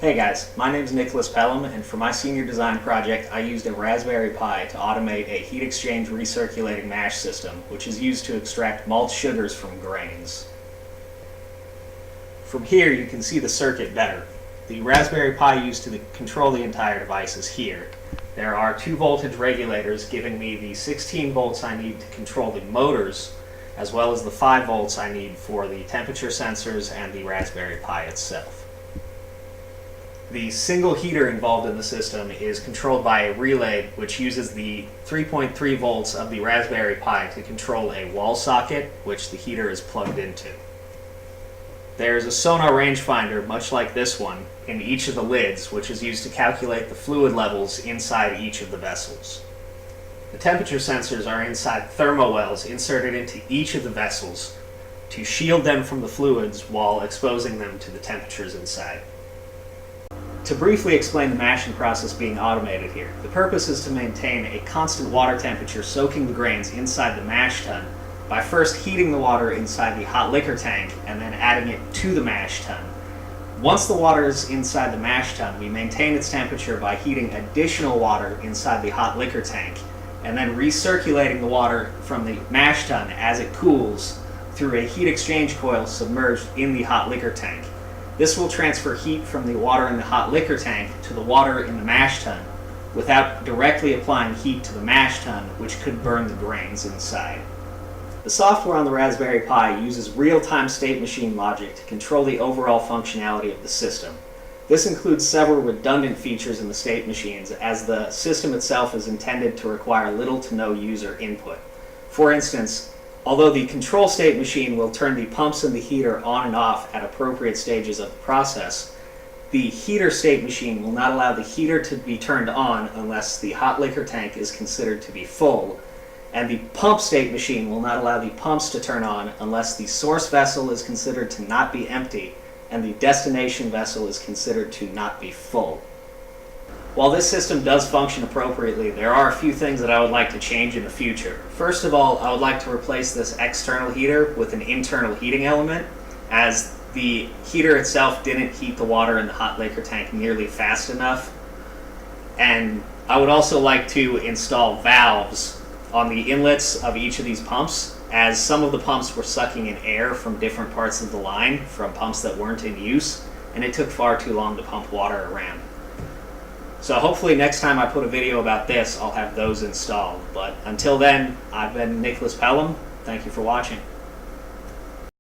Hey guys, my name is Pelham, and for my senior design project I used a Raspberry Pi to automate a heat exchange recirculating mash system, which is used to extract malt sugars from grains. From here you can see the circuit better. The Raspberry Pi used to control the entire device is here. There are 2 voltage regulators giving me the 16 volts I need to control the motors, as well as the 5 volts I need for the temperature sensors and the Raspberry Pi itself. The single heater involved in the system is controlled by a relay which uses the 3.3 volts of the Raspberry Pi to control a wall socket which the heater is plugged into. There's a sonar rangefinder, much like this one, in each of the lids, which is used to calculate the fluid levels inside each of the vessels. The temperature sensors are inside thermowells inserted into each of the vessels to shield them from the fluids while exposing them to the temperatures inside. To briefly explain the mashing process being automated here, the purpose is to maintain a constant water temperature soaking the grains inside the mash tun by first heating the water inside the hot liquor tank and then adding it to the mash tun. Once the water is inside the mash tun, we maintain its temperature by heating additional water inside the hot liquor tank and then recirculating the water from the mash tun as it cools through a heat exchange coil submerged in the hot liquor tank. This will transfer heat from the water in the hot liquor tank to the water in the mash tun without directly applying heat to the mash tun, which could burn the grains inside. The software on the Raspberry Pi uses real-time state machine logic to control the overall functionality of the system. This includes several redundant features in the state machines, as the system itself is intended to require little to no user input. For instance, although the control state machine will turn the pumps and the heater on and off at appropriate stages of the process, the heater state machine will not allow the heater to be turned on unless the hot liquor tank is considered to be full, and the pump state machine will not allow the pumps to turn on unless the source vessel is considered to not be empty and the destination vessel is considered to not be full. While this system does function appropriately, there are a few things that I would like to change in the future. First of all, I would like to replace this external heater with an internal heating element, as the heater itself didn't heat the water in the hot liquor tank nearly fast enough. And I would also like to install valves on the inlets of each of these pumps, as some of the pumps were sucking in air from different parts of the line from pumps that weren't in use, and it took far too long to pump water around. So hopefully next time I put a video about this, I'll have those installed. But until then, I've been Pelham. Thank you for watching.